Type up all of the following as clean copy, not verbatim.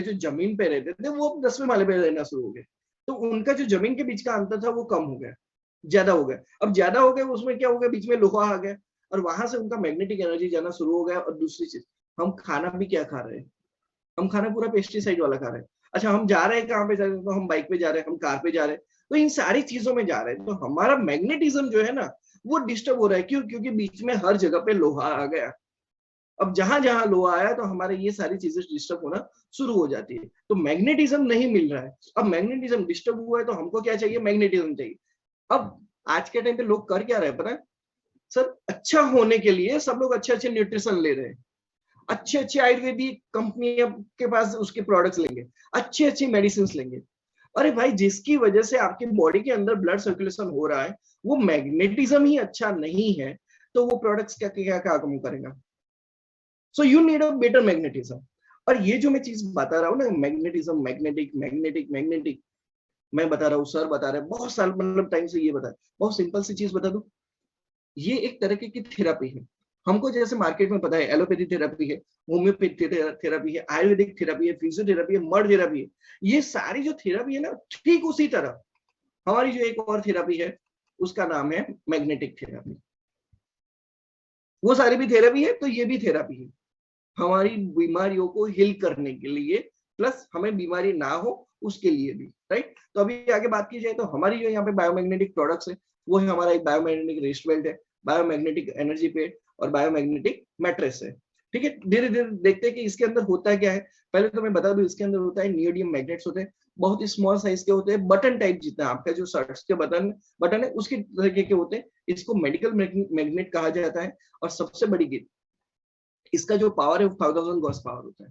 जो जमीन पे रहते थे वो 10वें माले पे रहना शुरू हो गए, तो उनका जो जमीन के बीच का अंतर था वो कम हो गया, ज्यादा हो गया। अब ज्यादा हो गया उसमें क्या हो गया, बीच में लोहा आ गया और वहां से उनका मैग्नेटिक एनर्जी जाना शुरू हो गया। और दूसरी चीज, हम खाना भी क्या खा रहे हैं, हम खाना पूरा पेस्टिसाइड वाला खा रहे हैं। अच्छा, हम जा रहे हैं कहाँ पे जा रहे हैं, तो हम बाइक पे जा रहे हैं, हम कार पे जा रहे हैं, तो इन सारी चीजों में जा रहे हैं, तो हमारा मैग्नेटिज्म जो है ना वो डिस्टर्ब हो रहा है। क्यों? क्योंकि बीच में हर जगह पे लोहा आ गया। अब जहां जहां लोहा आया तो हमारे ये सारी चीजें डिस्टर्ब होना शुरू हो जाती है, तो मैग्नेटिज्म नहीं मिल रहा है। अब मैग्नेटिज्म डिस्टर्ब हुआ है तो हमको क्या चाहिए, मैग्नेटिज्म चाहिए। अब आज के टाइम पे लोग कर क्या रहे हैं पता है सर, अच्छा होने के लिए सब लोग अच्छे अच्छे न्यूट्रिशन ले रहे हैं, अच्छे अच्छे आयुर्वेदिक कंपनियों के पास उसके प्रोडक्ट्स लेंगे, अच्छी अच्छी मेडिसिन लेंगे। अरे भाई, जिसकी वजह से आपकी बॉडी के अंदर ब्लड सर्कुलेशन हो रहा है वो मैग्नेटिज्म ही अच्छा नहीं है, तो वो प्रोडक्ट्स क्या क्या क्या काम करेगा। So you need a better magnetism. और ये जो मैं चीज बता रहा हूँ ना, मैग्नेटिज्म, मैग्नेटिक मैग्नेटिक मैग्नेटिक, मैं बता रहा हूँ, सर बता रहे हैं बहुत साल मतलब टाइम से ये बता, बहुत सिंपल सी चीज बता दूं, ये एक तरह की थेरापी है। हमको जैसे मार्केट में पता है एलोपैथी थेरापी है, होम्योपैथी थेरापी है, आयुर्वेदिक थेरापी है, फिजियोथेरापी है, मर्ड थेरापी है, ये सारी जो थेरापी है ना, ठीक उसी तरह हमारी जो एक और थेरापी है उसका नाम है मैग्नेटिक थेरापी। वो सारी भी थेरापी है तो ये भी थेरापी है, हमारी बीमारियों को हील करने के लिए, प्लस हमें बीमारी ना हो उसके लिए भी, राइट। तो अभी आगे बात की जाए तो हमारी जो यहाँ पे बायोमैग्नेटिक प्रोडक्ट्स है वो है हमारा एक बायोमैग्नेटिक रिस्ट बेल्ट है, बायोमैग्नेटिक एनर्जी पेड और बायोमैग्नेटिक मैट्रेस है। ठीक है, धीरे धीरे देखते हैं कि इसके अंदर होता है क्या है। पहले तो मैं बता दूं, इसके अंदर होता है नियोडियम मैग्नेट्स होते हैं, बहुत ही स्मॉल साइज के होते हैं, बटन टाइप जितना आपका जो शर्ट्स के बटन बटन है उसके तरीके के होते हैं। इसको मेडिकल मैग्नेट कहा जाता है। और सबसे बड़ी इसका जो पावर है वो 1000 गॉस पावर होता है।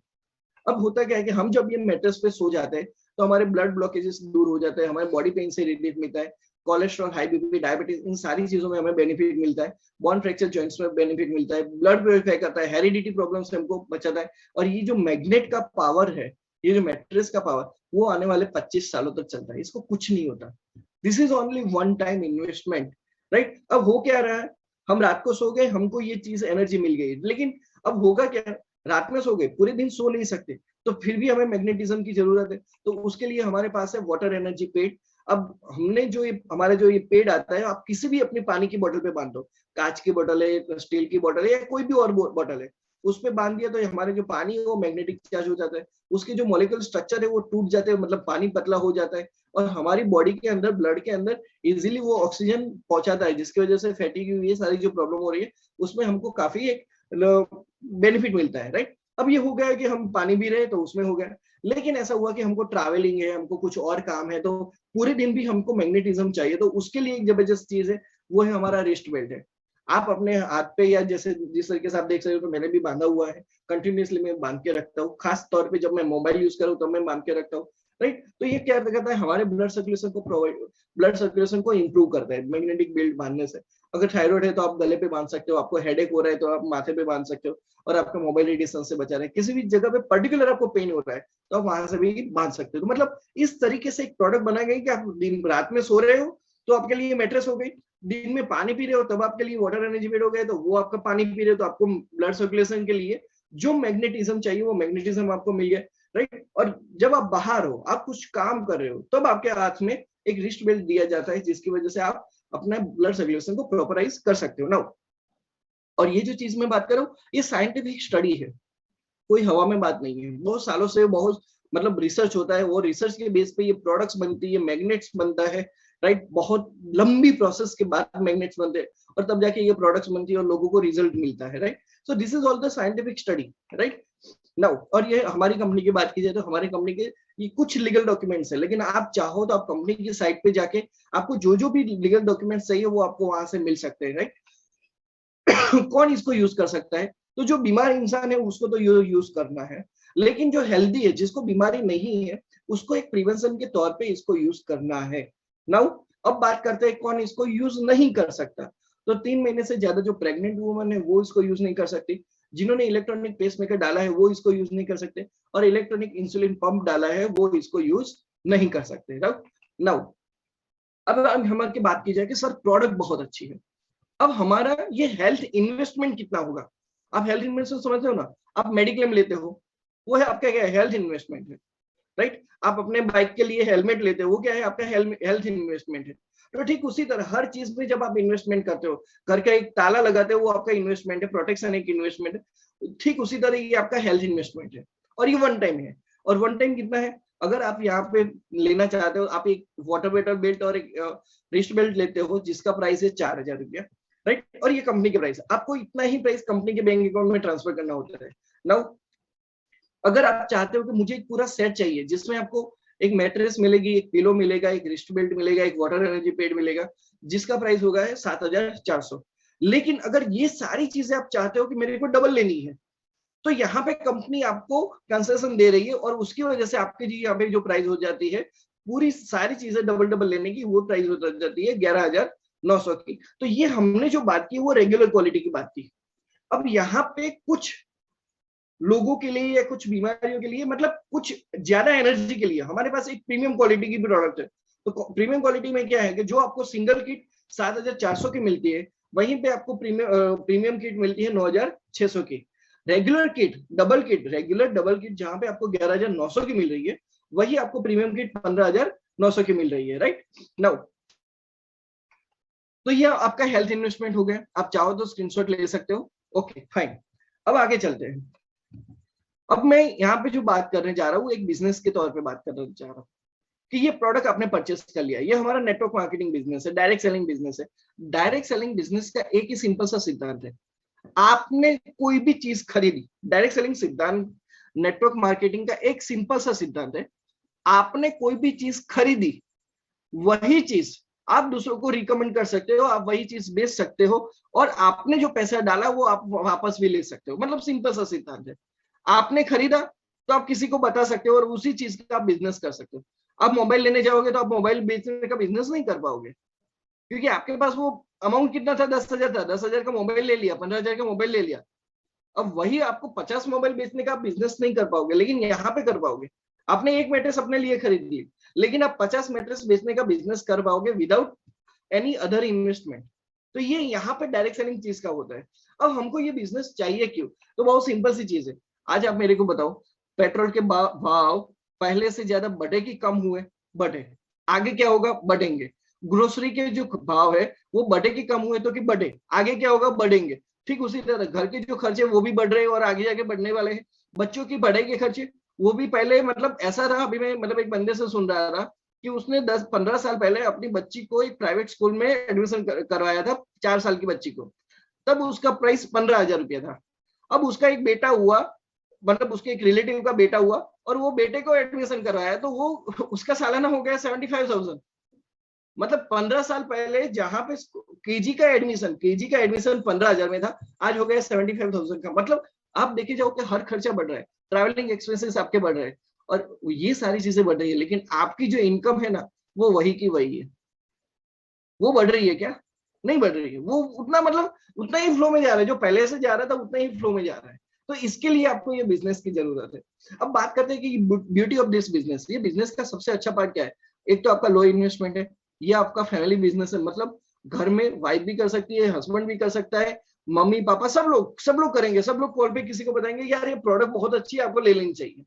अब होता क्या है कि हम जब ये मैट्रेस पे सो जाते हैं तो हमारे ब्लड ब्लॉकेजेस दूर हो जाते हैं, हमारे बॉडी पेन से रिलीफ मिलता है, कोलेस्ट्रॉल, हाई बीपी, डायबिटीज, इन सारी चीजों में हमें बेनिफिट मिलता है, बोन फ्रैक्चर जॉइंट्स में बेनिफिट मिलता है, ब्लड प्योरीफाई करता है, हेरिडिटी प्रॉब्लम से हमको बचाता है। और ये जो मैग्नेट का पावर है, ये जो मैट्रेस का पावर, वो आने वाले 25 सालों तक चलता है, इसको कुछ नहीं होता। This is only one time investment, right. अब हो क्या रहा है, हम रात को सो गए, हमको ये चीज एनर्जी मिल गई, लेकिन अब होगा क्या, रात में सो गए, पूरे दिन सो नहीं सकते, तो फिर भी हमें मैग्नेटिज्म की जरूरत है। तो उसके लिए हमारे पास है वाटर एनर्जी पेड। अब हमने जो ये हमारे जो ये पेड आता है, आप किसी भी अपनी पानी की बोतल पे बांध दो, कांच की बोतल है, स्टील की बोतल है, या कोई भी और बोतल है, उस पे बांध दिया तो हमारे जो पानी है वो मैग्नेटिक चार्ज हो जाता है, उसके जो मॉलिक्यूलर स्ट्रक्चर है वो टूट जाते हैं, मतलब पानी पतला हो जाता है, और हमारी बॉडी के अंदर, ब्लड के अंदर इजिली वो ऑक्सीजन पहुंचाता है, जिसकी वजह से फैटी ये सारी जो प्रॉब्लम हो रही है उसमें हमको काफी एक बेनिफिट मिलता है, राइट। अब ये हो गया कि हम पानी पी रहे हैं तो उसमें हो गया, लेकिन ऐसा हुआ कि हमको ट्रैवलिंग है, हमको कुछ और काम है, तो पूरे दिन भी हमको मैग्नेटिज्म चाहिए, तो उसके लिए एक जबरदस्त चीज है, वो है हमारा रिस्ट बेल्ट है। आप अपने हाथ पे या जैसे जिस तरीके से आप देख सकते हो, तो मैंने भी बांधा हुआ है, कंटिन्यूसली मैं बांध के रखता हूँ, खास तौर पे जब मैं मोबाइल यूज करूँ तब मैं बांध के रखता हूँ, राइट। तो ये क्या करता है, हमारे ब्लड सर्कुलेशन को इंप्रूव करता है मैग्नेटिक बेल्ट बांधने से। अगर थायराइड है तो आप गले पे बांध सकते हो, आपको हेडेक हो रहा है तो आप माथे पे बांध सकते हो, और आपका मोबाइल रेडिएशन से बचा रहे हैं, किसी भी जगह पे पर्टिकुलर आपको पेन हो रहा है तो आप वहां से भी बांध सकते हो। तो मतलब इस तरीके से एक प्रोडक्ट बनाया गया कि आप दिन रात में सो रहे हो तो आपके लिए मैट्रेस हो गई, दिन में पानी पी रहे हो तब आपके लिए वाटर एनर्जी बेड हो गए, तो वो आपका पानी पी रहे हो तो आपको ब्लड सर्कुलेशन के लिए जो मैग्नेटिज्म चाहिए वो मैग्नेटिज्म आपको मिल गया, राइट। और जब आप बाहर हो, आप कुछ काम कर रहे हो, तब आपके हाथ में एक रिस्ट बेल्ट दिया जाता है, जिसकी वजह से आप अपना ब्लड सर्कुलेशन को प्रॉपराइज कर सकते हो ना। और ये जो चीज मैं बात कर रहा हूँ ये साइंटिफिक स्टडी है, कोई हवा में बात नहीं है, बहुत सालों से बहुत मतलब रिसर्च होता है, वो रिसर्च के बेस पे ये प्रोडक्ट्स बनती है, मैग्नेट्स बनता है, राइट। बहुत लंबी प्रोसेस के बाद मैग्नेट्स बनते हैं और तब जाके ये प्रोडक्ट्स बनती है और लोगों को रिजल्ट मिलता है, right. So this is all the scientific study, right now. और ये हमारी कंपनी की बात की जाए तो हमारी कंपनी के ये कुछ लीगल डॉक्यूमेंट्स है, लेकिन आप चाहो तो आप कंपनी की साइट पे जाके आपको जो जो भी लीगल डॉक्यूमेंट्स चाहिए वो आपको वहां से मिल सकते हैं, राइट। कौन इसको यूज कर सकता है, तो जो बीमार इंसान है उसको तो यूज करना है, लेकिन जो हेल्दी है, जिसको बीमारी नहीं है, उसको एक प्रिवेंशन के तौर पे इसको यूज करना है। नाउ अब बात करते हैं कौन इसको यूज नहीं कर सकता। तो 3 महीने से ज्यादा जो प्रेग्नेंट वुमन है वो इसको यूज नहीं कर सकती, जिन्होंने इलेक्ट्रॉनिक पेसमेकर डाला है वो इसको यूज नहीं कर सकते, और इलेक्ट्रॉनिक इंसुलिन पंप डाला है वो इसको यूज नहीं कर सकते। नाउ अब हमारी बात की जाए कि सर प्रोडक्ट बहुत अच्छी है, अब हमारा ये हेल्थ इन्वेस्टमेंट कितना होगा। आप हेल्थ इन्वेस्टमेंट समझते हो ना, आप मेडिक्लेम लेते हो, वो है आपका क्या है, हेल्थ इन्वेस्टमेंट है, राइट। आप अपने बाइक के लिए हेलमेट लेते हो, वो क्या है, आपका हेल्थ इन्वेस्टमेंट है। तो ठीक उसी तरह हर चीज में जब आप इन्वेस्टमेंट करते हो, घर का एक ताला लगाते हो वो आपका इन्वेस्टमेंट है, प्रोटेक्शन एक इन्वेस्टमेंट है, ठीक उसी तरह ये आपका हेल्थ इन्वेस्टमेंट है। और ये वन टाइम है। और वन टाइम कितना है, अगर आप यहाँ पे लेना चाहते हो, आप एक वाटर बेटर बेल्ट और एक रिस्ट बेल्ट लेते हो जिसका प्राइस है 4,000 रुपया, राइट। और ये कंपनी के प्राइस, आपको इतना ही प्राइस कंपनी के बैंक अकाउंट में ट्रांसफर करना होता है। नाउ अगर आप चाहते हो कि मुझे एक पूरा सेट चाहिए जिसमें आपको एक मैट्रेस मिलेगी, एक पिलो मिलेगा, एक रिस्ट बेल्ट मिलेगा, एक वाटर एनर्जी पैड मिलेगा, जिसका प्राइस होगा है 7,400। लेकिन अगर ये सारी चीजें आप चाहते हो कि मेरे को डबल लेनी है, तो यहाँ पे कंपनी आपको कंसेशन दे रही है, और उसकी वजह से आपके जी यहाँ पे जो प्राइस हो जाती है पूरी सारी चीजें डबल डबल लेने की, वो प्राइस हो जाती है 11,900 की। तो ये हमने जो बात की वो रेगुलर क्वालिटी की बात की। अब यहाँ पे कुछ लोगों के लिए या कुछ बीमारियों के लिए, मतलब कुछ ज्यादा एनर्जी के लिए हमारे पास एक प्रीमियम क्वालिटी की प्रोडक्ट है। तो प्रीमियम क्वालिटी में क्या है कि जो आपको सिंगल किट 7,400 की मिलती है, वहीं पे आपको प्रीमियम किट मिलती है 9,600 की। Regular kit double kit, regular double kit जहां पे आपको 11,900 की मिल रही है, वही आपको प्रीमियम किट 15,900 की मिल रही है, राइट। नाउ तो ये आपका हेल्थ इन्वेस्टमेंट हो गया। आप चाहो तो स्क्रीनशॉट ले सकते हो। ओके फाइन, अब आगे चलते हैं। अब मैं यहाँ पे जो बात करने जा रहा हूँ एक बिजनेस के तौर पे बात करने जा रहा हूँ कि ये प्रोडक्ट आपने परचेस कर लिया, ये हमारा नेटवर्क मार्केटिंग बिजनेस है, डायरेक्ट सेलिंग बिजनेस है। डायरेक्ट सेलिंग बिजनेस का एक ही सिंपल सा सिद्धांत है, आपने कोई भी चीज खरीदी, डायरेक्ट सेलिंग सिद्धांत नेटवर्क मार्केटिंग का एक सिंपल सा सिद्धांत है, आपने कोई भी चीज खरीदी, वही चीज आप दूसरों को रिकमेंड कर सकते हो, आप वही चीज बेच सकते हो, और आपने जो पैसा डाला वो आप वापस भी ले सकते हो। मतलब सिंपल सा सिद्धांत है, आपने खरीदा तो आप किसी को बता सकते हो और उसी चीज का आप बिजनेस कर सकते हो। आप मोबाइल लेने जाओगे तो आप मोबाइल बेचने का बिजनेस नहीं कर पाओगे, क्योंकि आपके पास वो अमाउंट कितना था, 10,000 था, 10,000 का मोबाइल ले लिया, 15,000 का मोबाइल ले लिया। अब वही आपको 50 मोबाइल बेचने का बिजनेस नहीं कर पाओगे, लेकिन यहाँ पे कर पाओगे। आपने एक मैट्रेस अपने लिए खरीद ली, लेकिन आप 50 मैट्रेस बेचने का बिजनेस कर पाओगे विदाउट एनी अदर इन्वेस्टमेंट। तो ये यहाँ पे डायरेक्ट सेलिंग चीज का होता है। अब हमको ये बिजनेस चाहिए क्यों, तो बहुत सिंपल सी चीज है। आज आप मेरे को बताओ, पेट्रोल के भाव पहले से ज्यादा बढ़े कि कम हुए? बढ़े। आगे क्या होगा? बढ़ेंगे। ग्रोसरी के जो भाव है वो बढ़े कि कम हुए? तो कि बढ़े। आगे क्या होगा? बढ़ेंगे। ठीक उसी तरह घर के जो खर्चे वो भी बढ़ रहे हैं और आगे जाके बढ़ने वाले हैं। बच्चों की पढ़ाई के खर्चे वो भी पहले मतलब ऐसा रहा, अभी मैं मतलब एक बंदे से सुन रहा था कि उसने 10-15 साल पहले अपनी बच्ची को एक प्राइवेट स्कूल में एडमिशन करवाया था, 4 साल की बच्ची को, तब उसका प्राइस 15,000 रुपया था। अब उसका एक बेटा हुआ, मतलब उसके एक रिलेटिव का बेटा हुआ, और वो बेटे को एडमिशन करवाया तो वो उसका सालाना हो गया 75,000। मतलब 15 साल पहले जहां पे केजी का एडमिशन 15,000 में था, आज हो गया 75,000 का। मतलब आप देखे जाओ कि हर खर्चा बढ़ रहा है, ट्रैवलिंग एक्सपेंसेस आपके बढ़ रहे हैं, और ये सारी चीजें बढ़ रही है, लेकिन आपकी जो इनकम है ना वो वही की वही है। वो बढ़ रही है क्या? नहीं बढ़ रही है। वो उतना मतलब उतना ही फ्लो में जा रहा है, जो पहले से जा रहा था उतना ही फ्लो में जा रहा है। तो इसके लिए आपको ये बिजनेस की जरूरत है। अब बात करते हैं कि ब्यूटी ऑफ दिस बिजनेस, ये बिजनेस का सबसे अच्छा पार्ट क्या है? एक तो आपका लो इन्वेस्टमेंट है, ये आपका फैमिली बिजनेस है। मतलब घर में वाइफ भी कर सकती है, हस्बैंड भी कर सकता है, मम्मी पापा सब लोग करेंगे। सब लोग कॉल पे किसी को बताएंगे यार ये प्रोडक्ट बहुत अच्छी है, आपको ले लेनी चाहिए।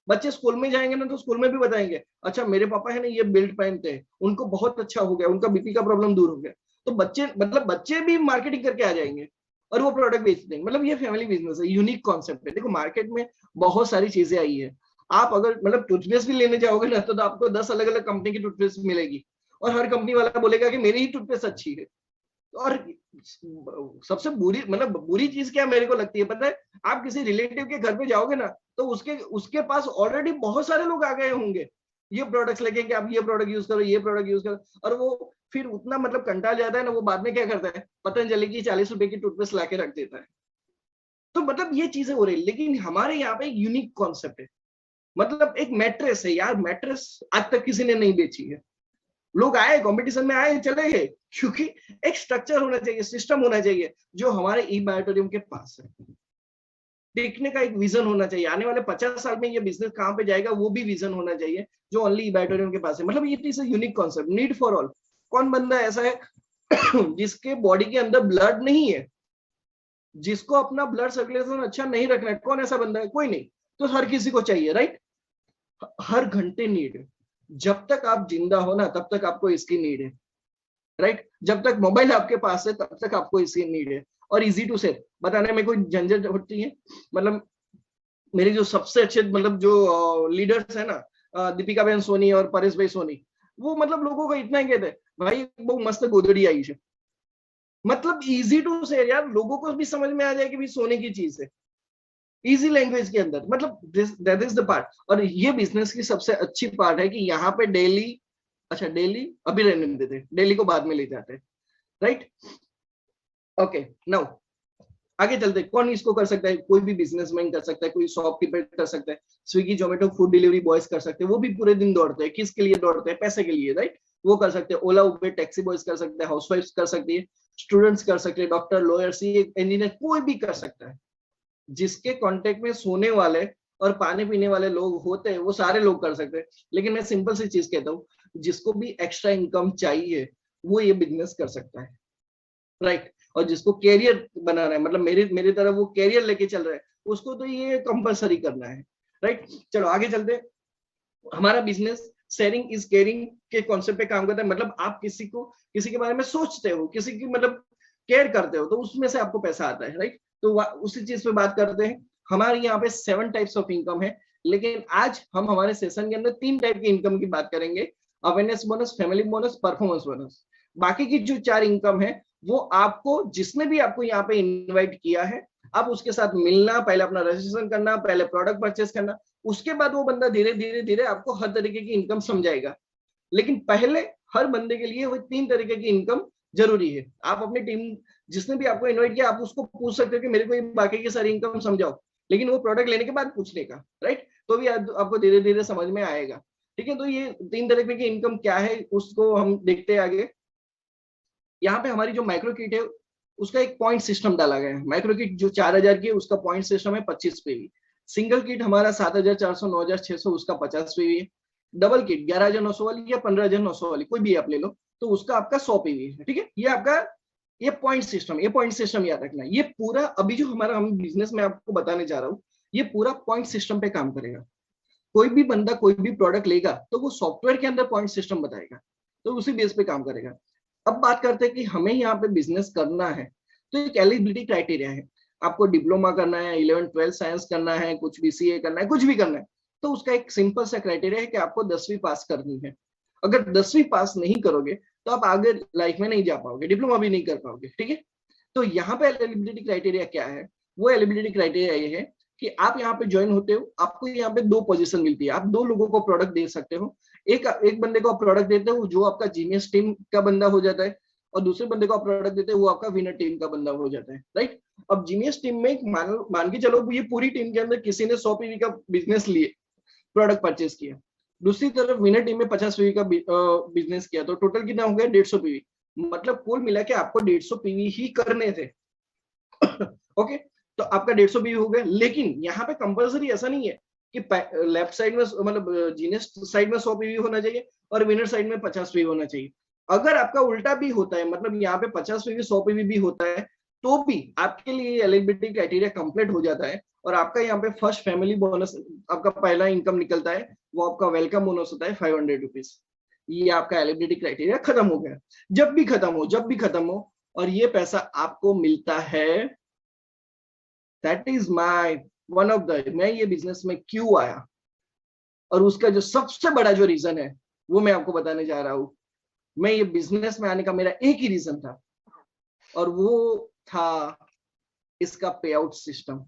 बच्चे स्कूल में जाएंगे ना तो स्कूल में भी बताएंगे, अच्छा मेरे पापा है ना ये बेल्ट पहनते हैं, उनको बहुत अच्छा हो गया, उनका बीपी का प्रॉब्लम दूर हो गया। तो बच्चे भी मार्केटिंग करके आ जाएंगे और वो प्रोडक्ट बेच देंगे। मतलब ये फैमिली बिजनेस है, यूनिक कॉन्सेप्ट है। देखो मार्केट में बहुत सारी चीजें आई है। आप अगर मतलब टूथपेस्ट भी लेने जाओगे ना तो आपको 10 अलग अलग कंपनी की टूथपेस्ट मिलेगी, और हर कंपनी वाला बोलेगा कि मेरी ही टूथपेस्ट अच्छी है। और सबसे बुरी चीज क्या मेरे को लगती है पता है? आप किसी रिलेटिव के घर पे जाओगे ना तो उसके पास ऑलरेडी बहुत सारे लोग आ गए होंगे ये प्रोडक्ट्स लेके कि आप ये प्रोडक्ट यूज करो, ये प्रोडक्ट यूज करो, और वो फिर उतना मतलब कंटाल जाता है ना, वो बाद में क्या करता है पतंजलि की 40 रुपए की टूथपेस्ट लाके रख देता है। तो मतलब ये चीजें हो रही है, लेकिन हमारे यहाँ पे यूनिक कॉन्सेप्ट है। मतलब एक मैट्रेस है यार, मैट्रेस आज तक किसी ने नहीं बेची है। लोग आए कंपटीशन में आए चले गए, क्योंकि एक स्ट्रक्चर होना चाहिए, सिस्टम होना चाहिए जो हमारे ई बायोटोरियम के पास है। देखने का एक विजन होना चाहिए, आने वाले 50 साल में ये बिजनेस कहां पे जाएगा वो भी विजन होना चाहिए जो ओनली ई बायोटोरियम के पास है। मतलब ये is a unique concept, need for all. कौन बंदा ऐसा है जिसके बॉडी के अंदर ब्लड नहीं है, जिसको अपना ब्लड सर्कुलेशन अच्छा नहीं रखना है? कौन ऐसा बंदा है? कोई नहीं। तो हर किसी को चाहिए, राइट? हर घंटे नीड है। जब तक आप जिंदा हो ना तब तक आपको इसकी नीड है, राइट? जब तक मोबाइल आपके पास है तब तक आपको इसकी नीड है। और इजी टू से बताने में कोई झंझट होती है? मतलब मेरे जो सबसे अच्छे मतलब जो लीडर्स है ना, दीपिका बहन सोनी और परेश भाई सोनी, वो मतलब लोगों को इतना ही कहते हैं, भाई वो मस्त गोदड़ी आई है। मतलब इजी टू से यार, लोगों को भी समझ में आ जाए कि भी सोने की चीज है, इजी लैंग्वेज के अंदर। मतलब दैट इज द पार्ट। और ये बिजनेस की सबसे अच्छी पार्ट है कि यहाँ पे डेली, अच्छा डेली अभी रहने देते, डेली को बाद में ले जाते हैं, राइट? ओके, नाउ आगे चलते। कौन इसको कर सकता है? कोई भी बिजनेसमैन कर सकता है, कोई शॉपकीपर कर सकता है, Swiggy Zomato food delivery boys कर सकते हैं। वो भी पूरे दिन दौड़ते हैं, किसके लिए दौड़ते हैं? पैसे के लिए, राइट? वो कर सकते हैं। ओला उबेर टैक्सी बॉयज कर सकते हैं, हाउसवाइफ कर सकती है, स्टूडेंट्स कर सकते हैं, डॉक्टर लॉयर सीए इंजीनियर कोई भी कर सकता है। जिसके कांटेक्ट में सोने वाले और पानी पीने वाले लोग होते हैं वो सारे लोग कर सकते हैं। लेकिन मैं सिंपल सी चीज कहता हूँ, जिसको भी एक्स्ट्रा इनकम चाहिए वो ये बिजनेस कर सकता है, राइट? और जिसको कैरियर बनाना है, मतलब मेरी तरह वो कैरियर लेके चल रहा है, उसको तो ये कंपलसरी करना है, राइट? चलो आगे चलते। हमारा बिजनेस शेयरिंग इज केयरिंग के कॉन्सेप्ट पे काम करता है। मतलब आप किसी के बारे में सोचते हो, किसी की मतलब केयर करते हो, तो उसमें से आपको पैसा आता है, राइट? तो उसी चीज पे बात करते हैं। हमारे यहाँ पे 7 टाइप्स ऑफ इनकम है, लेकिन आज हम हमारे सेशन के अंदर 3 टाइप की इनकम की बात करेंगे। Awareness bonus, family bonus, performance bonus. बाकी की जो 4 इनकम है वो आपको, जिसने भी आपको यहाँ पे इन्वाइट किया है, आप उसके साथ मिलना, पहले अपना रजिस्ट्रेशन करना, पहले प्रोडक्ट परचेस करना, उसके बाद वो बंदा धीरे धीरे धीरे आपको हर तरीके की इनकम समझाएगा। लेकिन पहले हर बंदे के लिए वो 3 तरीके की इनकम जरूरी है। आप अपनी टीम, जिसने भी आपको इन्वाइट किया, आप उसको पूछ सकते हो कि मेरे को ये बाकी की सारी इनकम समझाओ, लेकिन वो प्रोडक्ट लेने के बाद पूछने का, राइट? तो भी आपको धीरे धीरे समझ में आएगा, ठीक है? तो ये 3 तरीके की इनकम क्या है उसको हम देखते हैं आगे। यहाँ पे हमारी जो माइक्रो किट है उसका एक पॉइंट सिस्टम डाला गया है। माइक्रो किट जो 4000 की है उसका पॉइंट सिस्टम है 25 पीवी। सिंगल किट हमारा 7400, 9600 उसका 50 पीवी है। डबल किट 11900 वाली या 15900 वाली कोई भी आप ले लो, तो उसका आपका 100 पीवी है, ठीक है? ये आपका ये पॉइंट सिस्टम, ये पॉइंट सिस्टम याद रखना। ये पूरा अभी जो हमारा हम बिजनेस में आपको बताने जा रहा हूँ, ये पूरा पॉइंट सिस्टम पे काम करेगा। कोई भी बंदा कोई भी प्रोडक्ट लेगा तो वो सॉफ्टवेयर के अंदर पॉइंट सिस्टम बताएगा, तो उसी बेस पे काम करेगा। अब बात करते हैं कि हमें यहाँ पे बिजनेस करना है, तो एक एलिजिबिलिटी क्राइटेरिया है। आपको डिप्लोमा करना है, 11th-12th साइंस करना है, कुछ बीसीए करना है, कुछ भी करना है, तो उसका एक सिंपल सा क्राइटेरिया है कि आपको 10वीं पास करनी है। अगर 10वीं पास नहीं करोगे तो आप आगे लाइफ में नहीं जा पाओगे, डिप्लोमा भी नहीं कर पाओगे, ठीक है? तो यहाँ पे एलिजिबिलिटी क्राइटेरिया क्या है? वो एलिजिबिलिटी क्राइटेरिया ये है कि आप यहाँ पे ज्वाइन होते हो, आपको यहाँ पे 2 पोजीशन मिलती है। आप 2 लोगों को प्रोडक्ट दे सकते हो। एक बंदे को आप प्रोडक्ट देते हो जो आपका जीनियस टीम का बंदा हो जाता है, और दूसरे बंदे को आप प्रोडक्ट देते हो वो आपका विनर टीम का बंदा हो जाता है, राइट? अब जीनियस टीम में मान के चलो ये पूरी टीम के अंदर किसी ने 100 पीवी का बिजनेस लिए, प्रोडक्ट परचेस किया, दूसरी तरफ विनर टीम में 50 पीवी का बिजनेस किया, तो टोटल कितना हो गया? 150 पीवी। मतलब कुल मिला के आपको 150 पीवी ही करने थे। ओके, तो आपका 150 पीवी हो गया। लेकिन यहाँ पे कंपलसरी ऐसा नहीं है कि लेफ्ट साइड में मतलब जीनियस साइड में 100 पीवी होना चाहिए और विनर साइड में 50 पीवी होना चाहिए। अगर आपका उल्टा भी होता है, मतलब यहाँ पे 50 पीवी 100 पीवी भी होता है, तो भी आपके लिए एलिजिबिलिटी क्राइटेरिया कंप्लीट हो जाता है। और आपका यहाँ पे फर्स्ट फैमिली बोनस, आपका पहला इनकम निकलता है, वो आपका वेलकम बोनस होता है 500 रुपीज। ये आपका एलिजिबिलिटी क्राइटेरिया खत्म हो गया। जब भी खत्म हो और ये पैसा आपको मिलता है, that is my one of the, मैं ये बिजनेस में क्यों आया, और उसका जो सबसे बड़ा जो रीजन है वो मैं आपको बताने जा रहा हूं। मैं ये बिजनेस में आने का मेरा एक ही रीजन था, और वो था इसका पे आउट सिस्टम।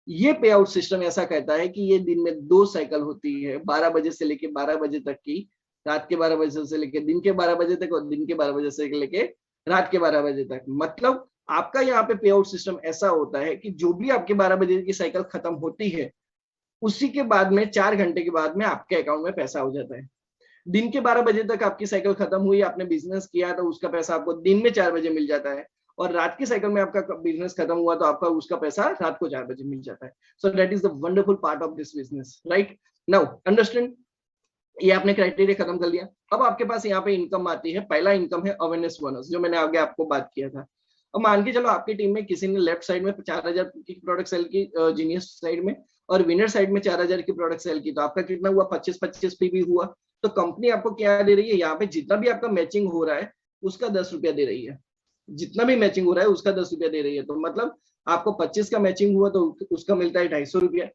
ये पे आउट सिस्टम ऐसा कहता है कि ये दिन में 2 साइकिल होती है, 12 बजे से लेके 12 बजे तक की, रात के 12 बजे से लेके दिन के 12 बजे तक, और दिन के 12 बजे से लेके रात के 12 बजे तक। मतलब आपका यहाँ पे पे आउट सिस्टम ऐसा होता है कि जो भी आपके 12 बजे की साइकिल खत्म होती है, उसी के बाद में 4 घंटे के बाद में आपके अकाउंट में पैसा हो जाता है। दिन के 12 बजे तक आपकी साइकिल खत्म हुई, आपने बिजनेस किया, तो उसका पैसा आपको दिन में 4 बजे मिल जाता है। और रात की साइकिल में आपका बिजनेस खत्म हुआ तो आपका उसका पैसा रात को 4 बजे मिल जाता है। So that is the wonderful part of this business, right? Now understand, ये आपने क्राइटेरिया खत्म कर लिया। अब आपके पास यहाँ पे इनकम आती है। पहला इनकम है अवेयरनेस बोनस, जो मैंने आगे आपको बात किया था। अब मान के चलो आपकी टीम में किसी ने लेफ्ट साइड में 4000 की प्रोडक्ट सेल की जीनियस साइड में, और विनर साइड में 4000 की प्रोडक्ट सेल की, तो आपका कितना हुआ, 25-25 पीवी हुआ। तो कंपनी आपको क्या दे रही है यहाँ पे, जितना भी आपका मैचिंग हो रहा है उसका 10 रुपया दे रही है, जितना भी मैचिंग हो रहा है उसका 10 रुपया दे रही है। तो मतलब आपको 25 का मैचिंग हुआ तो उसका मिलता है 250 रुपया,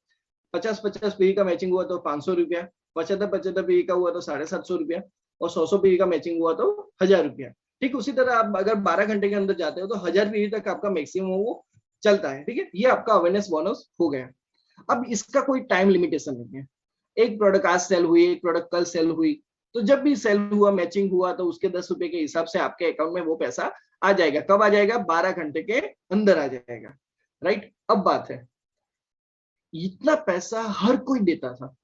50-50 पीवी का मैचिंग हुआ तो 500 रुपया, 75-75 पीवी का हुआ तो 750 रुपया, और 100 पीवी का मैचिंग हुआ तो 1000 रुपया। ठीक उसी तरह आप अगर 12 घंटे के अंदर जाते हो तो 1000 पीवी तक आपका मैक्सिमम वो चलता है। ठीक है, ये आपका अवेयरनेस बोनस हो गया। अब इसका कोई टाइम लिमिटेशन नहीं है, एक प्रोडक्ट आज सेल हुई, एक प्रोडक्ट कल सेल हुई, तो जब भी सेल हुआ मैचिंग हुआ तो उसके 10 रुपए के हिसाब से आपके अकाउंट में वो पैसा आ जाएगा। कब आ जाएगा, 12 घंटे के अंदर आ जाएगा। राइट, अब बात है, इतना पैसा हर कोई देता था,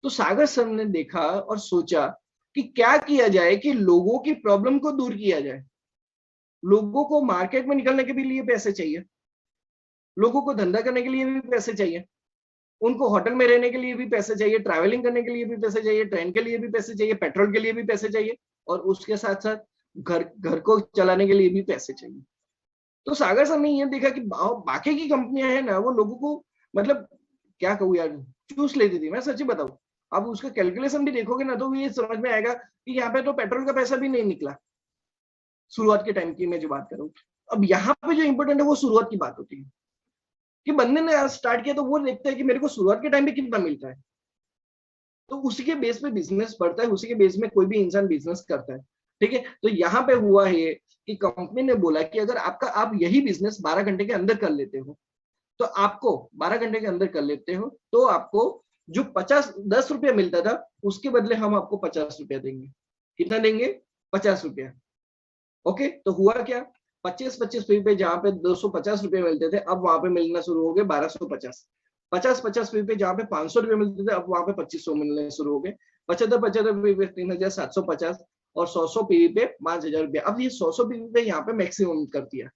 तो सागर सर ने देखा और सोचा कि क्या किया जाए कि लोगों की प्रॉब्लम को दूर किया जाए। लोगों को मार्केट में निकलने के भी लिए पैसे चाहिए, लोगों को धंधा करने के लिए भी पैसे चाहिए, उनको होटल में रहने के लिए भी पैसे चाहिए, ट्रैवलिंग करने के लिए भी पैसे चाहिए, ट्रेन के लिए भी पैसे चाहिए, पेट्रोल के लिए भी पैसे चाहिए, और उसके साथ साथ घर घर को चलाने के लिए भी पैसे चाहिए। तो सागर सर ने ये देखा कि बाकी की कंपनियां हैं ना, वो लोगों को मतलब क्या कहूँ यार, चूस लेती थी। मैं सच्ची बताऊं, अब उसका कैलकुलेशन भी देखोगे ना तो ये समझ में आएगा कि यहाँ पे तो पेट्रोल का पैसा भी नहीं निकला शुरुआत के टाइम की मैं जो बात करूं। अब यहाँ पे जो इंपॉर्टेंट है वो शुरुआत की बात होती है कि बंदे ने स्टार्ट किया तो वो देखता है कि मेरे को शुरुआत के टाइम पे कितना मिलता है, तो उसी के बेस पे बिजनेस बढ़ता है, उसी के बेस में कोई भी इंसान बिजनेस करता है। ठीक है, तो यहाँ पे हुआ है कि कंपनी ने बोला कि अगर आप यही बिजनेस 12 घंटे के अंदर कर लेते हो, तो आपको 12 घंटे के अंदर कर लेते हो तो आपको जो 10 रुपया मिलता था उसके बदले हम आपको 50 रुपया देंगे। कितना देंगे, 50 रुपया। ओके, तो हुआ क्या, 25-25 पे जहां पे 250 रुपए मिलते थे अब वहां पे मिलना शुरू हो गए 1250। 50-50 पे जहां पे 500 रुपए मिलते थे अब वहां पे 2500 मिलने शुरू हो गए। 75-75 पे 3750, और 100 पीवी पे 5000 रुपया। अब ये 100 पीवी पे यहाँ पे मैक्सिमम कर दिया,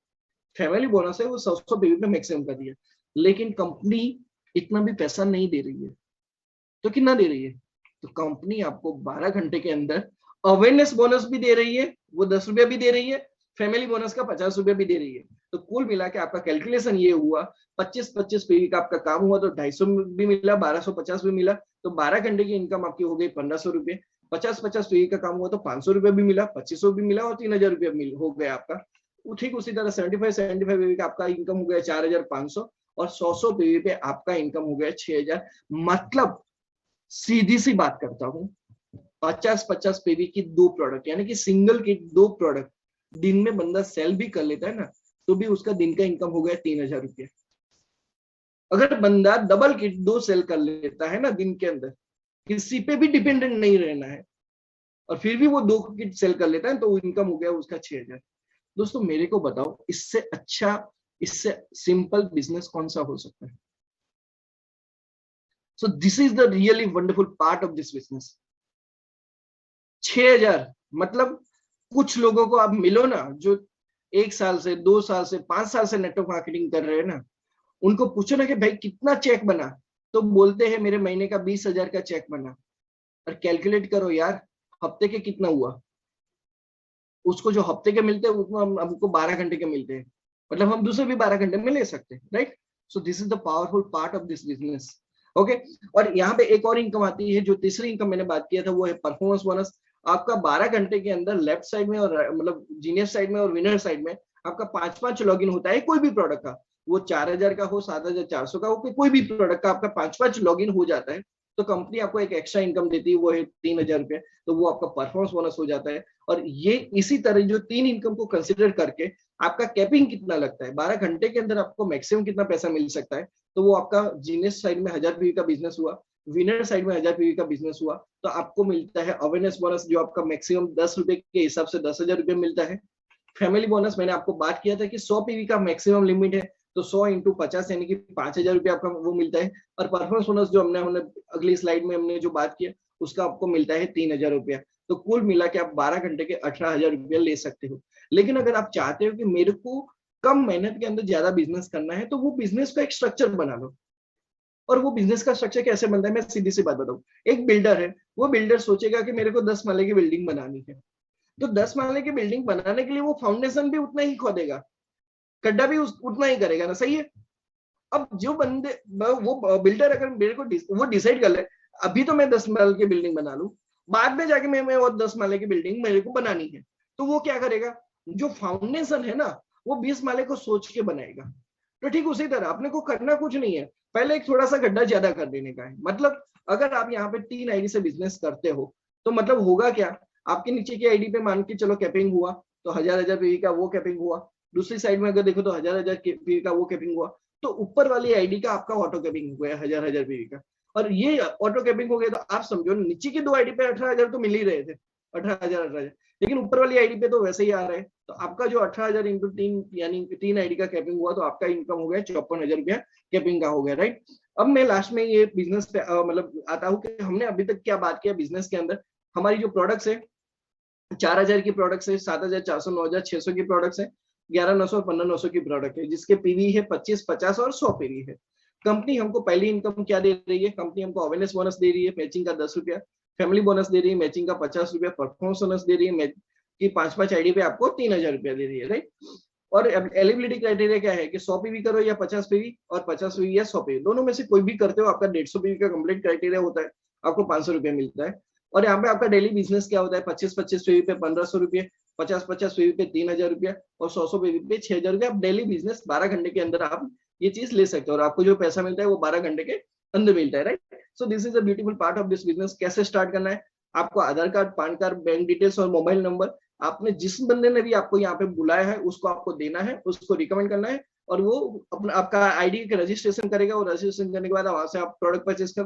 फैमिली बोनस है वो 100 पीवी पे मैक्सिमम कर दिया। लेकिन कंपनी इतना भी पैसा नहीं दे रही है, तो कितना दे रही है, तो कंपनी आपको 12 घंटे के अंदर अवेयरनेस बोनस भी दे रही है, वो 10 रुपया भी दे रही है, फैमिली बोनस का 50 रुपया भी दे रही है। तो कुल मिला के आपका कैलकुलेशन ये हुआ, 25-25 पीवी का आपका काम हुआ तो 250 भी मिला, 1250 भी मिला, तो 12 घंटे की इनकम आपकी हो गई 1500 रुपये। 50-50 पीवी का काम हुआ तो 500 रुपये भी मिला, 2500 भी मिला, और 3000 रुपया हो गया आपका। ठीक उसी तरह 75-75 पीवी का आपका इनकम हो गया 4500, और 100 पीवी पे आपका इनकम हो गया 6000। मतलब सीधी सी बात करता हूं, 50-50 पीवी की 2 प्रोडक्ट यानी कि सिंगल किट 2 प्रोडक्ट दिन में बंदा सेल भी कर लेता है ना, तो भी उसका दिन का इनकम हो गया 3000 रुपये। अगर बंदा डबल किट 2 सेल कर लेता है ना दिन के अंदर, किसी पे भी डिपेंडेंट नहीं रहना है, और फिर भी वो 2 किट सेल कर लेता है तो इनकम हो गया उसका 6000। दोस्तों मेरे को बताओ इससे अच्छा, इससे सिंपल बिजनेस कौन सा हो सकता है। सो this is the really wonderful part of this business. 6000 मतलब कुछ लोगों को आप मिलो ना जो 1 साल से 2 साल से 5 साल से नेटवर्क मार्केटिंग कर रहे हैं ना, उनको पूछो ना कि भाई कितना चेक बना, तो बोलते हैं मेरे महीने का 20,000 का चेक बना। और कैलकुलेट करो यार हफ्ते के कितना हुआ, उसको जो हफ्ते के मिलते हैं उतना हमको 12 घंटे के मिलते हैं, मतलब हम दूसरे भी 12 घंटे में ले सकते हैं। Right, so this is the powerful part of this business. Okay, और यहाँ पे एक और इनकम आती है, जो तीसरी इनकम मैंने बात किया था वो है परफॉर्मेंस बोनस। आपका 12 घंटे के अंदर लेफ्ट साइड में और मतलब जीनियस साइड में और विनर साइड में आपका 5-5 लॉगिन होता है कोई भी प्रोडक्ट का, वो 4000 का हो 7400 का हो, कोई भी प्रोडक्ट का आपका 5-5 लॉगिन हो जाता है तो कंपनी आपको एक एक्स्ट्रा इनकम देती है, वो है 3000 रुपये। तो वो आपका परफॉर्मेंस बोनस हो जाता है। और ये इसी तरह जो 3 इनकम को कंसिडर करके आपका कैपिंग कितना लगता है, 12 घंटे के अंदर आपको मैक्सिमम कितना पैसा मिल सकता है, तो वो आपका जीनियस साइड में 1000 पीवी का बिजनेस हुआ, विनर साइड में 1000 पीवी का बिजनेस हुआ, तो आपको मिलता है अवेयरनेस बोनस जो आपका मैक्सिमम 10 रुपए के हिसाब से 10,000 रुपये मिलता है। फैमिली बोनस मैंने आपको बात किया था कि 100 पीवी का मैक्सिमम लिमिट है, तो 100 इंटू 50 यानी कि 5000 रुपये आपका वो मिलता है। और परफॉर्मेंस बोनस जो हमने अगली स्लाइड में हमने जो बात किया उसका आपको मिलता है 3000 रुपया। तो कुल मिला के आप 12 घंटे के 18,000 रुपया ले सकते हो। लेकिन अगर आप चाहते हो कि मेरे को कम मेहनत के अंदर ज्यादा बिजनेस करना है, तो वो बिजनेस का एक स्ट्रक्चर बना लो। और वो बिजनेस का स्ट्रक्चर कैसे बनता है, मैं सीधी सी बात बताऊं। एक बिल्डर है, वो बिल्डर सोचेगा कि मेरे को 10 माले की बिल्डिंग बनानी है, तो 10 माले की बिल्डिंग बनाने के लिए वो फाउंडेशन भी उतना ही खोदेगा, गड्ढा भी उतना ही करेगा ना, सही है। अब जो बंदे, वो बिल्डर अगर मेरे को वो डिसाइड कर ले अभी तो मैं 10 माले की बिल्डिंग बना लूं, बाद में जाके मैं और 10 माले की बिल्डिंग मेरे को बनानी है, तो वो क्या करेगा, जो फाउंडेशन है ना वो 20 माले को सोच के बनाएगा। तो ठीक उसी तरह अपने को करना कुछ नहीं है, पहले एक थोड़ा सा गड्ढा ज्यादा कर देने का है। मतलब अगर आप यहाँ पे 3 आईडी से बिजनेस करते हो तो मतलब होगा क्या, आपके नीचे की आईडी पे मान के चलो कैपिंग हुआ तो 1000 पीवी का वो कैपिंग हुआ, दूसरी साइड में अगर देखो तो 1000 पीवी का वो कैपिंग हुआ, तो ऊपर वाली आईडी का आपका ऑटो कैपिंग हुआ है 1000 पीवी का। और ये ऑटो कैपिंग हो गया तो आप समझो नीचे की 2 आईडी पे 18,000 तो मिल ही रहे थे, 18,000, लेकिन ऊपर वाली आईडी पे तो वैसे ही आ रहे हैं। तो आपका जो 18,000 इंटू 3 यानी 3 आईडी का कैपिंग हुआ तो आपका इनकम हो गया 54,000 कैपिंग का हो गया, राइट। अब मैं लास्ट में ये बिजनेस पे मतलब आता हूँ कि हमने अभी तक क्या बात किया बिजनेस के अंदर। हमारी जो प्रोडक्ट्स है 4,000 की प्रोडक्ट्स है, 7,400, 9,600 की प्रोडक्ट्स है, 11,900 और 15,900 की प्रोडक्ट है, जिसके पीवी है 25, 50 और 100 पीवी है। कंपनी हमको पहली इनकम क्या दे रही है, कंपनी हमको अवेयरनेस बोनस दे रही है मैचिंग का 10 रुपया, फैमिली बोनस दे रही है मैचिंग का 50 रुपया, परफॉर्मेंस बोनस दे रही है कि 5-5 आईडी पे आपको 3,000 रुपया दे रही है, राइट। और एलिजिबिलिटी क्राइटेरिया क्या है कि 100 पीवी करो या 50 पीवी, और 50 पीवी या 100 पीवी, दोनों में से कोई भी करते हो आपका 150 पीवी का कंप्लीट क्राइटेरिया होता है, आपको 500 रुपया मिलता है। और यहाँ पे आपका डेली बिजनेस क्या होता है, 25-25 पीवी पे 1,500 रुपये, 50-50 पीवी पे 3,000 रुपया और 100 पीवी पे 6,000 रुपया। आप डेली बिजनेस 12 घंटे के अंदर आप ये चीज ले सकते हो और आपको जो पैसा मिलता है वो 12 घंटे के अंदर मिलता है, right. So this is a beautiful part of this business. कैसे स्टार्ट करना है, आपको Aadhaar card, PAN card, bank details और मोबाइल नंबर, आपने जिस बंदे ने भी आपको यहाँ पे बुलाया है उसको आपको देना है, उसको रिकमेंड करना है, और वो अपना आपका आईडी का रजिस्ट्रेशन करेगा, और रजिस्ट्रेशन करने के बाद वहां से आप प्रोडक्ट परचेज कर,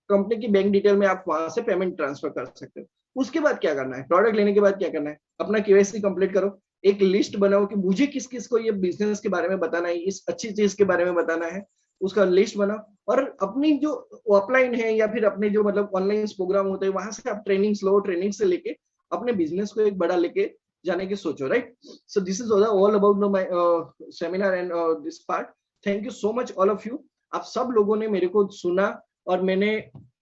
कंपनी की बैंक डिटेल में आप वहां से पेमेंट ट्रांसफर कर सकते हो। उसके बाद क्या करना है, प्रोडक्ट लेने के बाद क्या करना है, अपना केवाईसी कंप्लीट करो, एक लिस्ट बनाओ कि मुझे किस किस को ये बिजनेस के बारे में बताना है, इस अच्छी चीज के बारे में बताना है, उसका लिस्ट बनाओ। और अपनी जो ऑफलाइन है या फिर अपने जो मतलब ऑनलाइन प्रोग्राम होते हैं वहां से आप ट्रेनिंग्स लो, ट्रेनिंग से लेके अपने बिजनेस को एक बड़ा लेके जाने की सोचो, right. So this is all about my seminar and this part. Thank you so much all of you. आप सब लोगों ने मेरे को सुना और मैंने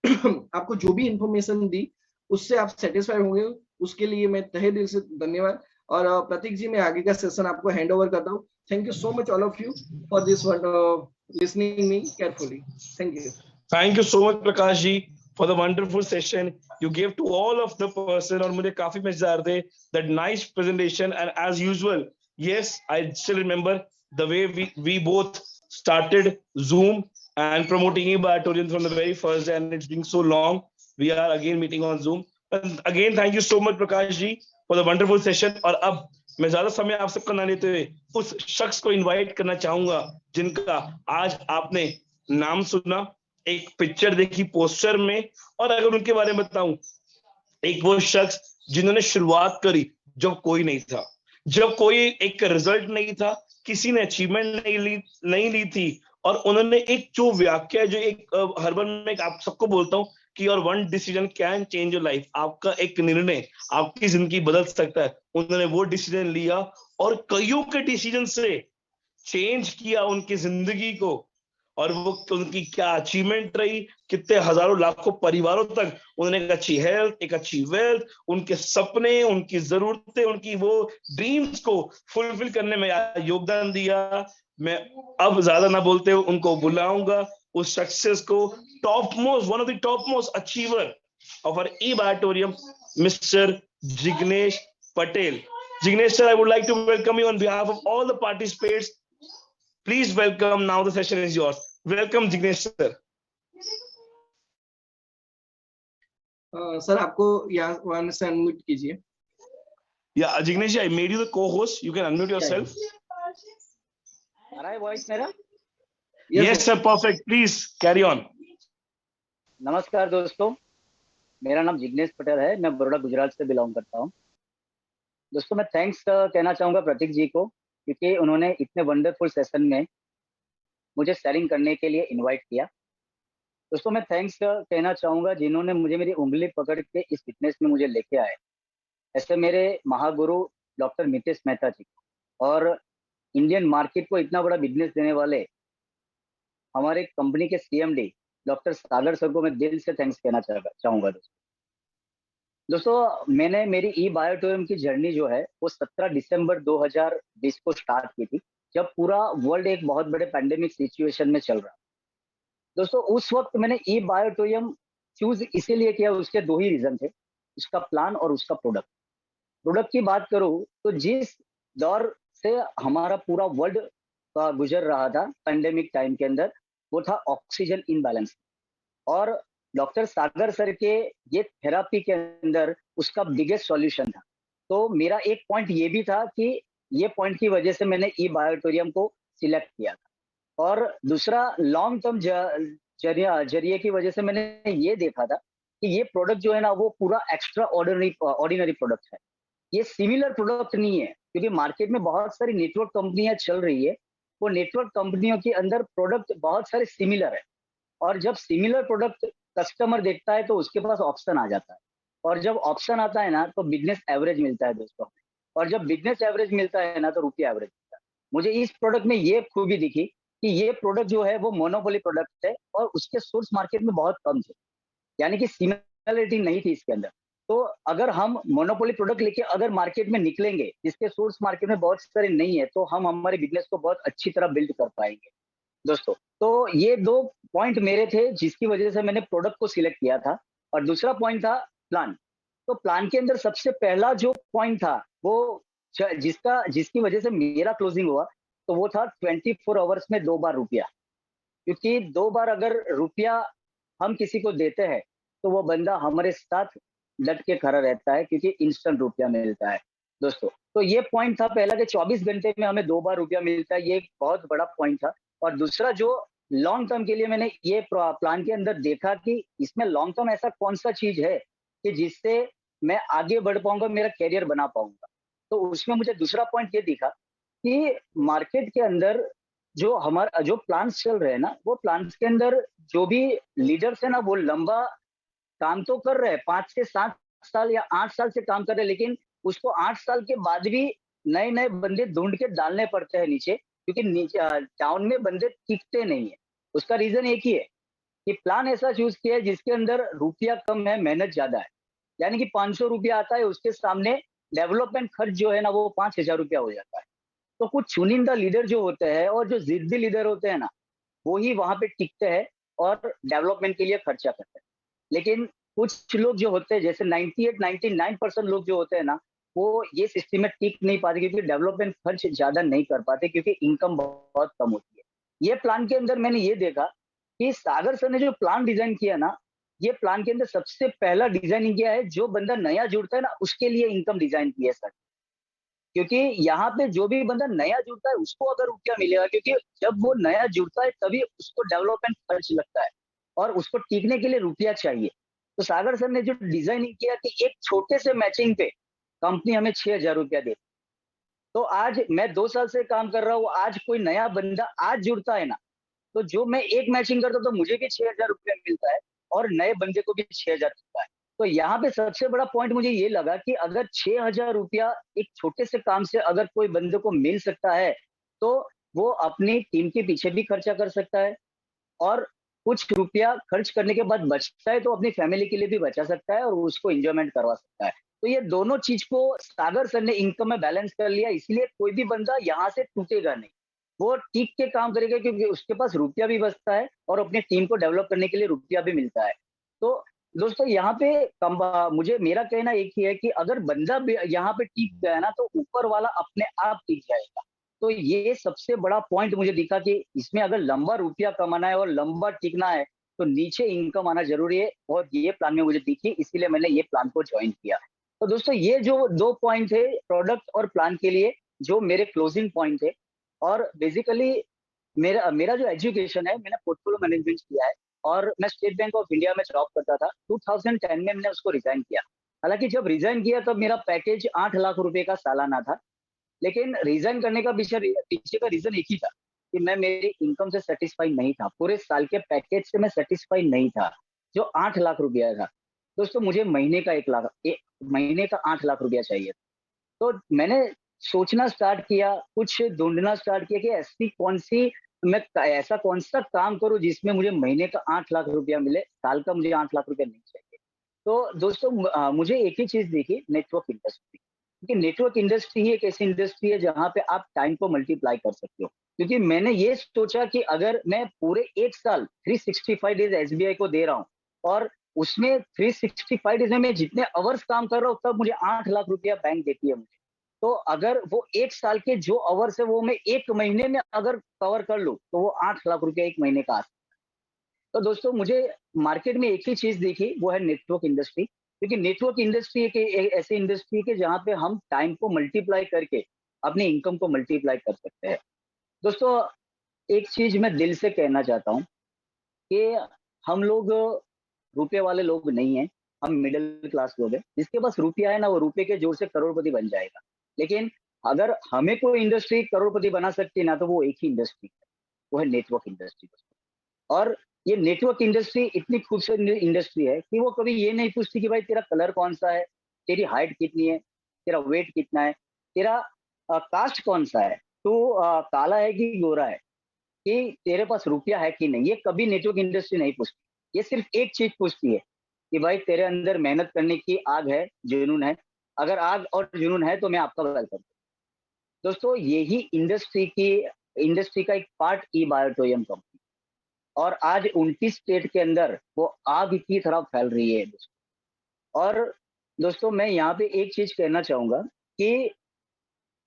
आपको जो भी इंफॉर्मेशन दी उससे आप सेटिस्फाई होंगे, उसके लिए मैं तहे दिल से धन्यवाद। और प्रतीक जी मैं आगे का सेशन आपको हैंड ओवर करता हूँ। Thank you so much all of you for this one listening me carefully. Thank you. Thank you so much, Prakash ji, for the wonderful session you gave to all of the person. और मुझे काफी मजे आ रहे थे, that nice presentation, and as usual, yes, I still remember the way we both started Zoom and promoting e-Biotorium from the very first day, and it's been so long. We are again meeting on Zoom. And again, thank you so much, Prakash ji, for the wonderful session. और अब मैं ज्यादा समय आप सबका ना लेते हुए उस शख्स को इनवाइट करना चाहूंगा जिनका आज आपने नाम सुना, एक पिक्चर देखी पोस्टर में, और अगर उनके बारे में बताऊं, एक वो शख्स जिन्होंने शुरुआत करी जब कोई नहीं था, जब कोई एक रिजल्ट नहीं था, किसी ने अचीवमेंट नहीं ली थी, और उन्होंने एक जो व्याख्या, जो एक हर बार मैं आप सबको बोलता हूँ कि your one decision can change your life, आपका एक निर्णय आपकी जिंदगी बदल सकता है। उन्होंने वो डिसीजन लिया और कईयों के डिसीजन से चेंज किया उनकी जिंदगी को, और वो उनकी क्या अचीवमेंट रही, कितने हजारों लाखों परिवारों तक उन्होंने एक अच्छी हेल्थ, एक अच्छी वेल्थ, उनके सपने, उनकी जरूरतें, उनकी वो ड्रीम्स को फुलफिल करने में योगदान दिया। मैं अब ज्यादा ना बोलते हुए उनको बुलाऊंगा, उस सक्सेस को, top most, one of the top most achiever of our e-Biotorium, Mr. Jignesh Patel. Jignesh sir, I would like to welcome you on behalf of all the participants. Please welcome. Now the session is yours. Welcome, Jignesh sir. Sir आपको यहाँ वहां से unmute कीजिए। Yeah, Jignesh, I made you the co-host. You can unmute yourself. आ रहा है voice मेरा? Yes sir, perfect. Please carry on. नमस्कार दोस्तों, मेरा नाम जिग्नेश पटेल है, मैं बड़ौदा गुजरात से बिलोंग करता हूँ। दोस्तों मैं थैंक्स कहना चाहूँगा प्रतीक जी को, क्योंकि उन्होंने इतने वंडरफुल सेशन में मुझे शेयरिंग करने के लिए इनवाइट किया। दोस्तों मैं थैंक्स कहना चाहूँगा जिन्होंने मुझे मेरी उंगली पकड़ के इस फिटनेस में मुझे लेके आए, ऐसे मेरे महागुरु डॉक्टर मितेश मेहता जी, और इंडियन मार्केट को इतना बड़ा बिजनेस देने वाले हमारे कंपनी के CMD डॉक्टर सागर सर को मैं दिल से थैंक्स कहना चाहूँगा। दोस्तों मैंने मेरी e-Biotorium की जर्नी जो है वो 17 दिसंबर 2020 को स्टार्ट की थी, जब पूरा वर्ल्ड एक बहुत बड़े पैंडेमिक सिचुएशन में चल रहा। दोस्तों उस वक्त मैंने ई बायोटोरियम चूज इसीलिए किया, उसके दो ही रीजन थे, उसका प्लान और उसका प्रोडक्ट। प्रोडक्ट की बात करूं तो जिस दौर से हमारा पूरा वर्ल्ड गुजर रहा था पैंडेमिक टाइम के अंदर, वो था ऑक्सीजन इनबैलेंस। और डॉक्टर सागर सर के ये थेरापी के अंदर उसका बिगेस्ट सॉल्यूशन था। तो मेरा एक पॉइंट ये भी था कि ये पॉइंट की वजह से मैंने ई बायोटोरियम को सिलेक्ट किया था। और दूसरा लॉन्ग टर्म जरिए की वजह से मैंने ये देखा था कि ये प्रोडक्ट जो है ना वो पूरा एक्स्ट्रा ऑर्डिनरी प्रोडक्ट है। ये सिमिलर प्रोडक्ट नहीं है, क्योंकि मार्केट में बहुत सारी नेटवर्क कंपनियां चल रही है। वो नेटवर्क कंपनियों के अंदर प्रोडक्ट बहुत सारे सिमिलर है, और जब सिमिलर प्रोडक्ट कस्टमर देखता है तो उसके पास ऑप्शन आ जाता है, और जब ऑप्शन आता है ना तो बिजनेस एवरेज मिलता है दोस्तों। और जब बिजनेस एवरेज मिलता है ना तो रुपया एवरेज मिलता है। मुझे इस प्रोडक्ट में ये खूबी दिखी कि ये प्रोडक्ट जो है वो मोनोपोली प्रोडक्ट है और उसके सोर्स मार्केट में बहुत कम थे, यानी कि सिमिलरिटी नहीं थी इसके अंदर। तो अगर हम मोनोपोली प्रोडक्ट लेके अगर मार्केट में निकलेंगे जिसके सोर्स मार्केट में बहुत सारे नहीं है, तो हम हमारे बिजनेस को बहुत अच्छी तरह बिल्ड कर पाएंगे दोस्तों। तो ये दो पॉइंट मेरे थे जिसकी वजह से मैंने प्रोडक्ट को सिलेक्ट किया था। और दूसरा पॉइंट था प्लान। तो प्लान के अंदर सबसे पहला जो पॉइंट था वो जिसकी वजह से मेरा क्लोजिंग हुआ, तो वो था 24 आवर्स में 2 बार रुपया। क्योंकि 2 बार अगर रुपया हम किसी को देते हैं तो वो बंदा हमारे साथ डट के खड़ा रहता है, क्योंकि इंस्टेंट रुपया मिलता है दोस्तों। तो ये पॉइंट था पहला कि 24 घंटे में हमें 2 बार रुपया मिलता है, ये एक बहुत बड़ा पॉइंट था। और दूसरा जो लॉन्ग टर्म के लिए मैंने ये प्लान के अंदर देखा कि इसमें लॉन्ग टर्म ऐसा कौन सा चीज है कि जिससे मैं आगे बढ़ पाऊंगा, मेरा कैरियर बना पाऊंगा। तो उसमें मुझे दूसरा पॉइंट ये दिखा कि मार्केट के अंदर जो हमारा जो प्लान्स चल रहे हैं ना, वो प्लान्स के अंदर जो भी लीडर्स है ना वो लंबा काम तो कर रहे हैं, 5 से 7 साल या 8 साल से काम कर रहे हैं, लेकिन उसको 8 साल के बाद भी नए नए बंदे ढूंढ के डालने पड़ते हैं नीचे, क्योंकि नीचे टाउन में बंदे टिकते नहीं है। उसका रीजन एक ही है कि प्लान ऐसा चूज किया है जिसके अंदर रुपया कम है, मेहनत ज्यादा है। यानी कि 500 रुपया आता है, उसके सामने डेवलपमेंट खर्च जो है ना वो 5,000 रुपया हो जाता है। तो कुछ चुनिंदा लीडर जो होते हैं और जो जिद्दी लीडर होते हैं ना, वो ही वहां पे टिकते हैं और डेवलपमेंट के लिए खर्चा करते हैं। लेकिन कुछ लोग जो होते हैं, जैसे 98-99% लोग जो होते हैं ना, वो ये सिस्टम में टिक नहीं पाते, क्योंकि डेवलपमेंट खर्च ज्यादा नहीं कर पाते, क्योंकि इनकम बहुत कम होती है। ये प्लान के अंदर मैंने ये देखा कि सागर सर ने जो प्लान डिजाइन किया ना, ये प्लान के अंदर सबसे पहला डिजाइनिंग किया है, जो बंदा नया जुड़ता है ना उसके लिए इनकम डिजाइन की है सर। क्योंकि यहाँ पे जो भी बंदा नया जुड़ता है उसको अगर रुपया मिलेगा, क्योंकि जब वो नया जुड़ता है तभी उसको डेवलपमेंट खर्च लगता है और उसको टीकने के लिए रुपया चाहिए। तो सागर सर ने जो डिजाइनिंग किया कि एक छोटे से मैचिंग पे कंपनी हमें 6,000 रुपया दे। तो आज मैं 2 साल से काम कर रहा हूँ, आज कोई नया बंदा आज जुड़ता है ना, तो जो मैं एक मैचिंग करता हूँ तो मुझे भी 6,000 रुपया मिलता है और नए बंदे को भी 6,000 मिलता है। तो यहाँ पे सबसे बड़ा पॉइंट मुझे ये लगा कि अगर 6,000 रुपया एक छोटे से काम से अगर कोई बंदे को मिल सकता है, तो वो अपनी टीम के पीछे भी खर्चा कर सकता है, और कुछ रुपया खर्च करने के बाद बचता है तो अपनी फैमिली के लिए भी बचा सकता है और उसको एंजॉयमेंट करवा सकता है। तो ये दोनों चीज को सागर सर ने इनकम में बैलेंस कर लिया, इसलिए कोई भी बंदा यहाँ से टूटेगा नहीं। वो टिक के काम करेगा, क्योंकि उसके पास रुपया भी बचता है और अपनी टीम को डेवलप करने के लिए रुपया भी मिलता है। तो दोस्तों यहाँ पे मुझे मेरा कहना एक ही है कि अगर बंदा यहाँ पे टिक गया ना तो ऊपर वाला अपने आप टिक जाएगा। तो ये सबसे बड़ा पॉइंट मुझे दिखा कि इसमें अगर लंबा रुपया कमाना है और लंबा टिकना है तो नीचे इनकम आना जरूरी है, और ये प्लान में मुझे दिखी, इसीलिए मैंने ये प्लान को ज्वाइन किया। तो दोस्तों ये जो 2 पॉइंट थे प्रोडक्ट और प्लान के लिए, जो मेरे क्लोजिंग पॉइंट थे। और बेसिकली मेरा मेरा जो एजुकेशन है, मैंने पोर्टफोलियो मैनेजमेंट किया है और मैं स्टेट बैंक ऑफ इंडिया में जॉब करता था। 2010 में मैंने उसको रिजाइन किया। हालांकि जब रिजाइन किया तब मेरा पैकेज 8 लाख रुपए का सालाना था, लेकिन रिजाइन करने का पीछे का रीजन एक ही था कि मैं मेरी इनकम से सेटिस्फाई नहीं था, पूरे साल के पैकेज से मैं सेटिस्फाई नहीं था जो 8 लाख रुपया था। दोस्तों मुझे महीने का 8 लाख रुपया चाहिए। तो मैंने सोचना स्टार्ट किया, कुछ ढूंढना स्टार्ट किया कि ऐसा कौन सा काम करूं जिसमें मुझे महीने का 8 लाख रुपया मिले, साल का मुझे 8 लाख रुपया नहीं चाहिए। तो दोस्तों मुझे एक ही चीज दिखी, नेटवर्क इंडस्ट्री। क्योंकि नेटवर्क इंडस्ट्री ही एक ऐसी इंडस्ट्री है जहां पे आप टाइम को मल्टीप्लाई कर सकते हो। क्योंकि मैंने ये सोचा कि अगर मैं पूरे 1 साल 365 डेज एसबीआई को दे रहा हूँ और उसमें 365 डेज में मैं जितने आवर्स काम कर रहा हूँ तब मुझे 8 लाख रुपया बैंक देती है मुझे। तो अगर वो 1 साल के जो आवर्स है वो मैं 1 महीने में अगर कवर कर लूँ तो वो 8 लाख रुपया 1 महीने का आता है। तो दोस्तों मुझे मार्केट में एक ही चीज दिखी, वो है नेटवर्क इंडस्ट्री। क्योंकि नेटवर्क इंडस्ट्री एक ऐसी इंडस्ट्री है जहाँ पे हम टाइम को मल्टीप्लाई करके अपनी इनकम को मल्टीप्लाई कर सकते हैं। दोस्तों एक चीज मैं दिल से कहना चाहता हूँ कि हम लोग रुपए वाले लोग नहीं हैं, हम मिडिल क्लास लोग हैं। जिसके पास रुपया है ना वो रुपए के जोर से करोड़पति बन जाएगा। लेकिन अगर हमें कोई इंडस्ट्री करोड़पति बना सकती है ना तो वो एक ही इंडस्ट्री है, वो है नेटवर्क इंडस्ट्री। और ये नेटवर्क इंडस्ट्री इतनी खूबसूरत इंडस्ट्री है कि वो कभी ये नहीं पूछती कि भाई तेरा कलर कौन सा है, तेरी हाइट कितनी है, तेरा वेट कितना है, तेरा कास्ट कौन सा है, तू काला है कि गोरा है, कि तेरे पास रुपया है कि नहीं। ये कभी नेटवर्क इंडस्ट्री नहीं पूछती। ये सिर्फ एक चीज पूछती है कि भाई तेरे अंदर मेहनत करने की आग है, जुनून है। अगर आग और जुनून है तो मैं आपका वेलकम। दोस्तों यही इंडस्ट्री का एक पार्ट ई बायोटोरियम कंपनी, और आज 29 स्टेट के अंदर वो आग की तरह फैल रही है दोस्तों। और दोस्तों मैं यहाँ पे एक चीज कहना चाहूंगा कि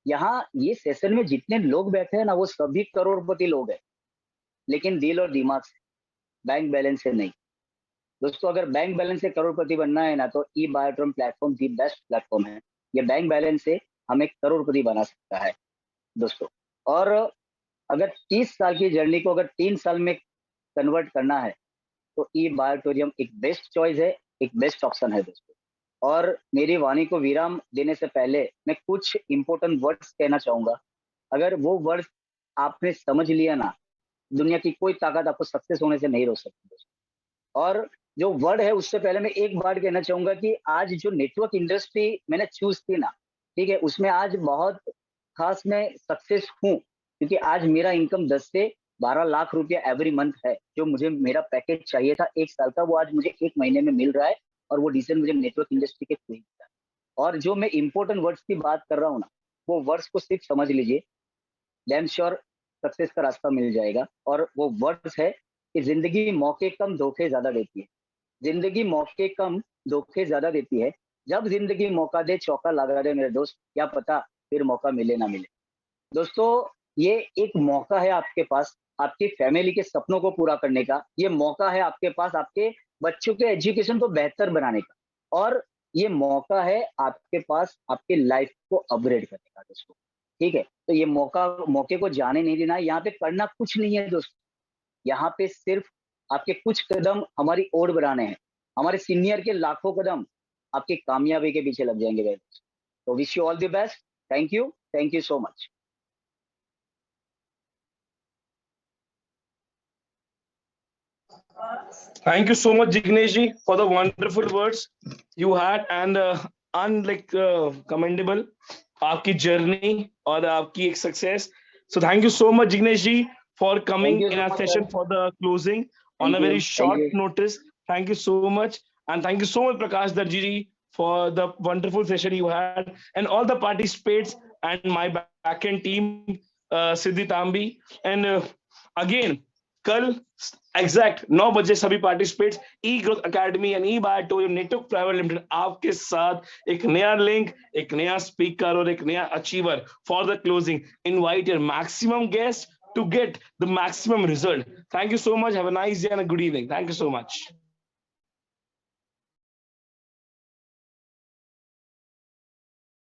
यहाँ ये सेशन में जितने लोग बैठे हैं ना वो सभी करोड़पति लोग हैं, लेकिन दिल और दिमाग से, बैंक बैलेंस से नहीं। दोस्तों अगर बैंक बैलेंस से करोड़पति बनना है ना तो ई बायोटोरियम प्लेटफॉर्म दी बेस्ट प्लेटफॉर्म है। ये बैंक बैलेंस से हमें करोड़पति बना सकता है दोस्तों। और अगर 30 साल की जर्नी को अगर 3 साल में कन्वर्ट करना है तो ई बायोटोरियम एक बेस्ट चॉइस है, एक बेस्ट ऑप्शन है दोस्तों। और मेरी वाणी को विराम देने से पहले मैं कुछ इंपॉर्टेंट वर्ड्स कहना चाहूंगा। अगर वो वर्ड्स आपने समझ लिया ना, दुनिया की कोई ताकत आपको सक्सेस होने से नहीं रोक सकती दोस्तों। और जो वर्ड है उससे पहले मैं एक बात कहना चाहूंगा कि आज जो नेटवर्क इंडस्ट्री मैंने चूज की ना, ठीक है, उसमें आज बहुत खास मैं सक्सेस हूँ। क्योंकि आज मेरा इनकम 10 से 12 लाख रुपया एवरी मंथ है। जो मुझे मेरा पैकेज चाहिए था 1 साल का, वो आज मुझे 1 महीने में मिल रहा है, और वो डिसीजन मुझे नेटवर्क इंडस्ट्री के थ्रू ही मिला है। और जो मैं इंपॉर्टेंट वर्ड्स की बात कर रहा हूँ ना, वो वर्ड्स को सिर्फ समझ लीजिए, डैम श्योर सक्सेस का रास्ता मिल जाएगा। और वो वर्ड्स है कि जिंदगी मौके कम धोखे ज्यादा देती है। जिंदगी मौके कम धोखे ज्यादा देती है। जब जिंदगी मौका दे चौका लगा दे मेरे दोस्त, क्या पता फिर मौका मिले ना मिले। दोस्तों ये एक मौका है आपके पास आपकी फैमिली के सपनों को पूरा करने का। ये मौका है आपके पास आपके बच्चों के एजुकेशन को बेहतर बनाने का। और ये मौका है आपके पास आपके लाइफ को अपग्रेड करने का दोस्तों। ठीक है, तो ये मौके को जाने नहीं देना। यहाँ पे करना कुछ नहीं है दोस्तों, यहाँ पे सिर्फ आपके कुछ कदम हमारी ओर बढ़ाने हैं। हमारे सीनियर के लाखों कदम आपकी कामयाबी के पीछे लग जाएंगे। तो wish you all the best. Thank you so much. Thank you so much, Jignesh ji, for the wonderful words you had and commendable आपकी जर्नी और आपकी एक success. So thank you so much, Jignesh ji, for coming in our session for the closing on a very short notice. Thank you so much, and thank you so much, Prakash Darji ji, for the wonderful session you had, and all the participants and my backend team, Siddhi Tambi, and again कल exact 9 बजे सभी participants E Growth Academy and E Biotorium Network Private Limited आपके साथ एक नया link, एक नया speaker और एक नया achiever for the closing. Invite your maximum guest to get the maximum result. Thank you so much. Have a nice day and a good evening. Thank you so much.